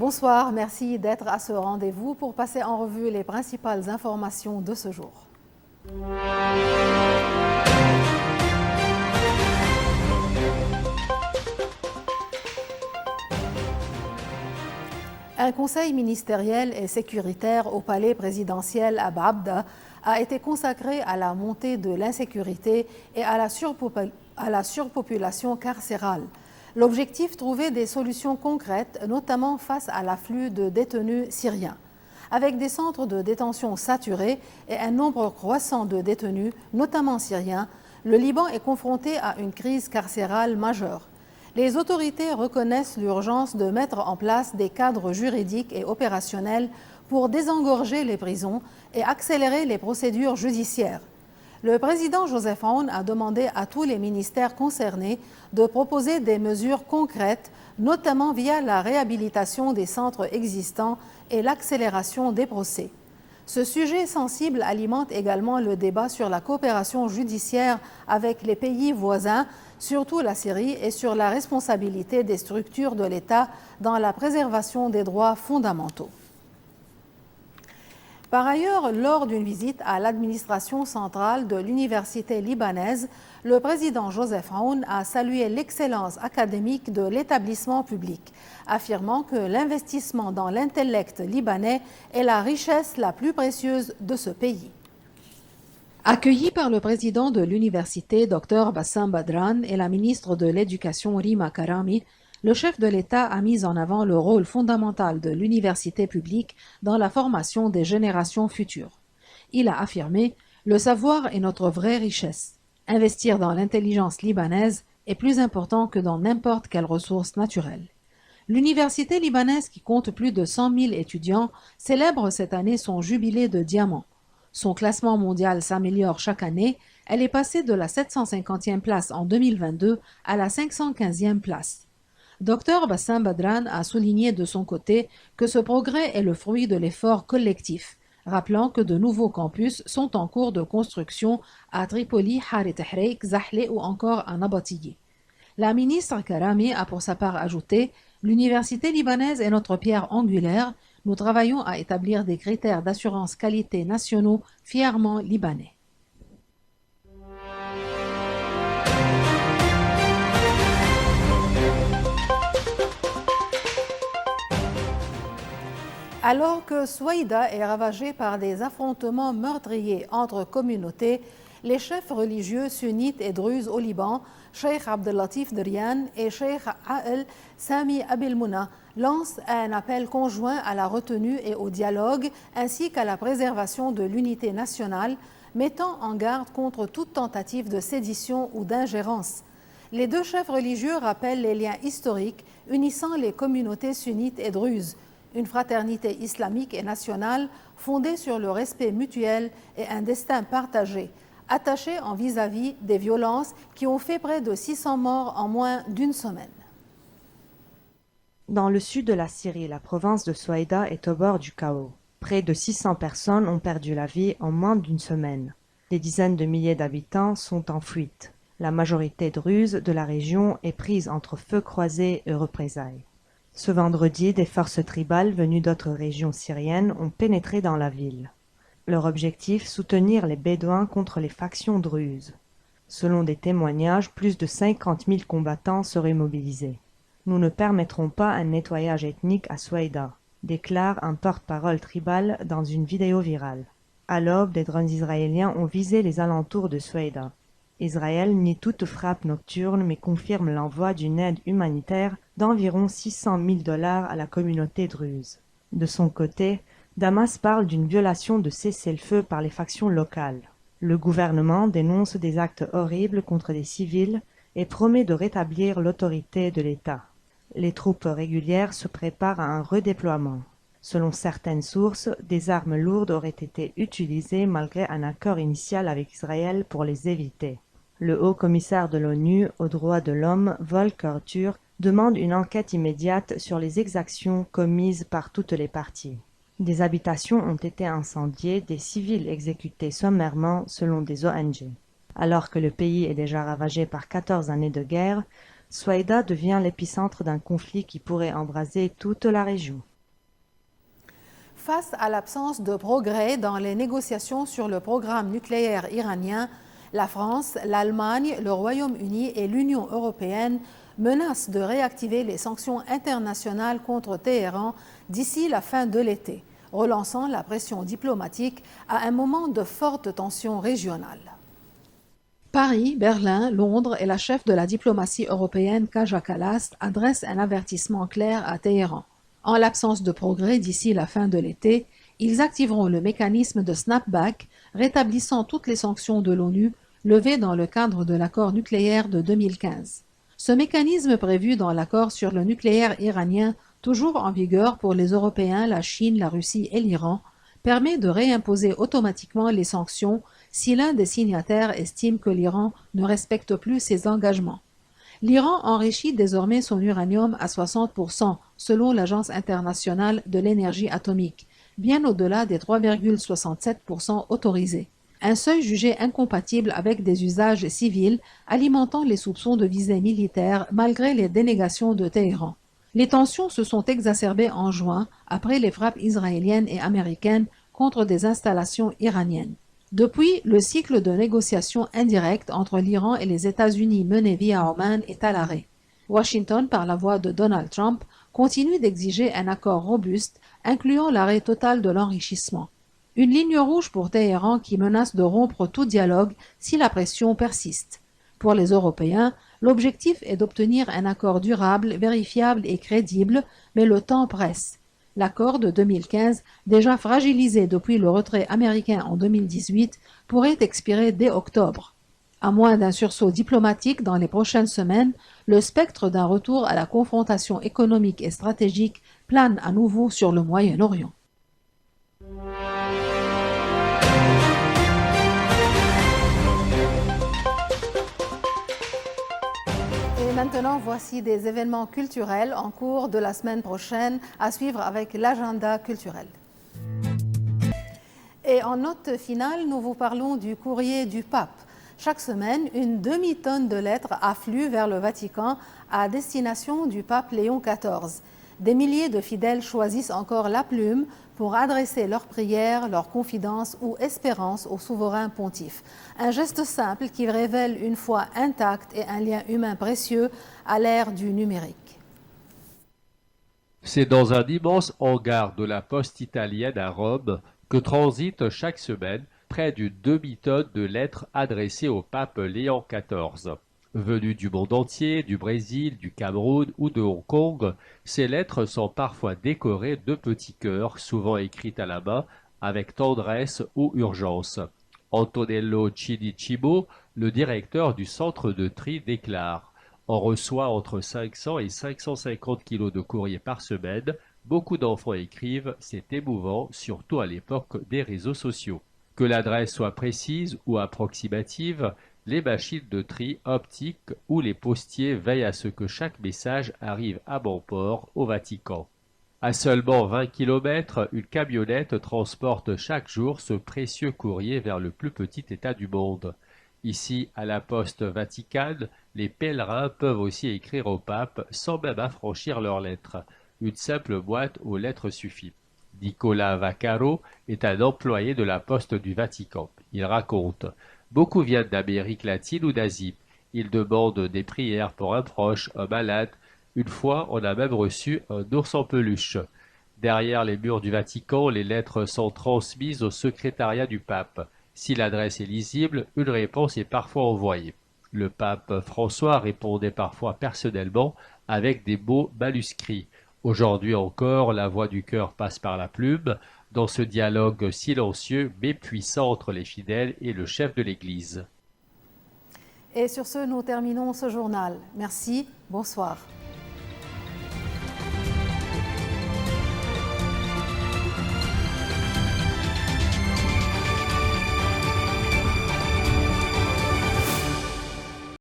Bonsoir, merci d'être à ce rendez-vous pour passer en revue les principales informations de ce jour. Un conseil ministériel et sécuritaire au palais présidentiel à Babda a été consacré à la montée de l'insécurité et à la surpopulation carcérale. L'objectif, trouver des solutions concrètes, notamment face à l'afflux de détenus syriens. Avec des centres de détention saturés et un nombre croissant de détenus, notamment syriens, le Liban est confronté à une crise carcérale majeure. Les autorités reconnaissent l'urgence de mettre en place des cadres juridiques et opérationnels pour désengorger les prisons et accélérer les procédures judiciaires. Le président Joseph Aoun a demandé à tous les ministères concernés de proposer des mesures concrètes, notamment via la réhabilitation des centres existants et l'accélération des procès. Ce sujet sensible alimente également le débat sur la coopération judiciaire avec les pays voisins, surtout la Syrie, et sur la responsabilité des structures de l'État dans la préservation des droits fondamentaux. Par ailleurs, lors d'une visite à l'administration centrale de l'université libanaise, le président Joseph Aoun a salué l'excellence académique de l'établissement public, affirmant que l'investissement dans l'intellect libanais est la richesse la plus précieuse de ce pays. Accueilli par le président de l'université, Dr Bassam Badran, et la ministre de l'Éducation, Rima Karami, le chef de l'État a mis en avant le rôle fondamental de l'université publique dans la formation des générations futures. Il a affirmé « Le savoir est notre vraie richesse. Investir dans l'intelligence libanaise est plus important que dans n'importe quelle ressource naturelle. » L'université libanaise, qui compte plus de 100 000 étudiants, célèbre cette année son jubilé de diamant. Son classement mondial s'améliore chaque année. Elle est passée de la 750e place en 2022 à la 515e place. Dr Bassam Badran a souligné de son côté que ce progrès est le fruit de l'effort collectif, rappelant que de nouveaux campus sont en cours de construction à Tripoli, Harit Hreik, Zahle ou encore à Nabatiyeh. La ministre Karami a pour sa part ajouté « L'université libanaise est notre pierre angulaire. Nous travaillons à établir des critères d'assurance qualité nationaux fièrement libanais. » Alors que Souaïda est ravagée par des affrontements meurtriers entre communautés, les chefs religieux sunnites et druzes au Liban, Cheikh Abdellatif Drian et Cheikh Ael Sami Abilmouna, lancent un appel conjoint à la retenue et au dialogue, ainsi qu'à la préservation de l'unité nationale, mettant en garde contre toute tentative de sédition ou d'ingérence. Les deux chefs religieux rappellent les liens historiques unissant les communautés sunnites et druzes, une fraternité islamique et nationale fondée sur le respect mutuel et un destin partagé, attaché en vis-à-vis des violences qui ont fait près de 600 morts en moins d'une semaine. Dans le sud de la Syrie, la province de Souaïda est au bord du chaos. Près de 600 personnes ont perdu la vie en moins d'une semaine. Des dizaines de milliers d'habitants sont en fuite. La majorité druze de la région est prise entre feux croisés et représailles. Ce vendredi, des forces tribales venues d'autres régions syriennes ont pénétré dans la ville. Leur objectif, soutenir les Bédouins contre les factions druzes. Selon des témoignages, plus de 50 000 combattants seraient mobilisés. Nous ne permettrons pas un nettoyage ethnique à Souaïda, déclare un porte-parole tribal dans une vidéo virale. À l'aube, des drones israéliens ont visé les alentours de Souaïda. Israël nie toute frappe nocturne mais confirme l'envoi d'une aide humanitaire d'environ 600 000 $ à la communauté druze. De son côté, Damas parle d'une violation de cessez-le-feu par les factions locales. Le gouvernement dénonce des actes horribles contre des civils et promet de rétablir l'autorité de l'État. Les troupes régulières se préparent à un redéploiement. Selon certaines sources, des armes lourdes auraient été utilisées malgré un accord initial avec Israël pour les éviter. Le haut-commissaire de l'ONU aux droits de l'homme, Volker Turk, demande une enquête immédiate sur les exactions commises par toutes les parties. Des habitations ont été incendiées, des civils exécutés sommairement selon des ONG. Alors que le pays est déjà ravagé par 14 années de guerre, Souaïda devient l'épicentre d'un conflit qui pourrait embraser toute la région. Face à l'absence de progrès dans les négociations sur le programme nucléaire iranien, la France, l'Allemagne, le Royaume-Uni et l'Union européenne menacent de réactiver les sanctions internationales contre Téhéran d'ici la fin de l'été, relançant la pression diplomatique à un moment de forte tension régionale. Paris, Berlin, Londres et la chef de la diplomatie européenne Kaja Kallas adressent un avertissement clair à Téhéran. En l'absence de progrès d'ici la fin de l'été, ils activeront le mécanisme de snapback, rétablissant toutes les sanctions de l'ONU levées dans le cadre de l'accord nucléaire de 2015. Ce mécanisme prévu dans l'accord sur le nucléaire iranien, toujours en vigueur pour les Européens, la Chine, la Russie et l'Iran, permet de réimposer automatiquement les sanctions si l'un des signataires estime que l'Iran ne respecte plus ses engagements. L'Iran enrichit désormais son uranium à 60%, selon l'Agence internationale de l'énergie atomique, bien au-delà des 3,67% autorisés. Un seuil jugé incompatible avec des usages civils, alimentant les soupçons de visée militaire malgré les dénégations de Téhéran. Les tensions se sont exacerbées en juin, après les frappes israéliennes et américaines contre des installations iraniennes. Depuis, le cycle de négociations indirectes entre l'Iran et les États-Unis mené via Oman est à l'arrêt. Washington, par la voix de Donald Trump, continue d'exiger un accord robuste, incluant l'arrêt total de l'enrichissement. Une ligne rouge pour Téhéran qui menace de rompre tout dialogue si la pression persiste. Pour les Européens, l'objectif est d'obtenir un accord durable, vérifiable et crédible, mais le temps presse. L'accord de 2015, déjà fragilisé depuis le retrait américain en 2018, pourrait expirer dès octobre. À moins d'un sursaut diplomatique dans les prochaines semaines, le spectre d'un retour à la confrontation économique et stratégique plane à nouveau sur le Moyen-Orient. Et maintenant, voici des événements culturels en cours de la semaine prochaine à suivre avec l'agenda culturel. Et en note finale, nous vous parlons du courrier du pape. Chaque semaine, une demi-tonne de lettres affluent vers le Vatican à destination du pape Léon XIV. Des milliers de fidèles choisissent encore la plume pour adresser leurs prières, leurs confidences ou espérances au souverain pontife. Un geste simple qui révèle une foi intacte et un lien humain précieux à l'ère du numérique. C'est dans un immense hangar de la poste italienne à Rome que transitent chaque semaine près d'une demi-tonne de lettres adressées au pape Léon XIV. Venues du monde entier, du Brésil, du Cameroun ou de Hong Kong, ces lettres sont parfois décorées de petits cœurs, souvent écrites à la main, avec tendresse ou urgence. Antonello Cinichimo, le directeur du centre de tri, déclare « On reçoit entre 500 et 550 kilos de courrier par semaine. Beaucoup d'enfants écrivent, c'est émouvant, surtout à l'époque des réseaux sociaux. » Que l'adresse soit précise ou approximative, les machines de tri optiques ou les postiers veillent à ce que chaque message arrive à bon port au Vatican. À seulement 20 km, une camionnette transporte chaque jour ce précieux courrier vers le plus petit État du monde. Ici, à la poste Vaticane, les pèlerins peuvent aussi écrire au pape sans même affranchir leurs lettres. Une simple boîte aux lettres suffit. Nicolas Vaccaro est un employé de la poste du Vatican. Il raconte « Beaucoup viennent d'Amérique latine ou d'Asie. Ils demandent des prières pour un proche, un malade. Une fois, on a même reçu un ours en peluche. Derrière les murs du Vatican, les lettres sont transmises au secrétariat du pape. Si l'adresse est lisible, une réponse est parfois envoyée. Le pape François répondait parfois personnellement avec des mots manuscrits. Aujourd'hui encore, la voix du cœur passe par la plume, dans ce dialogue silencieux mais puissant entre les fidèles et le chef de l'Église. Et sur ce, nous terminons ce journal. Merci, bonsoir.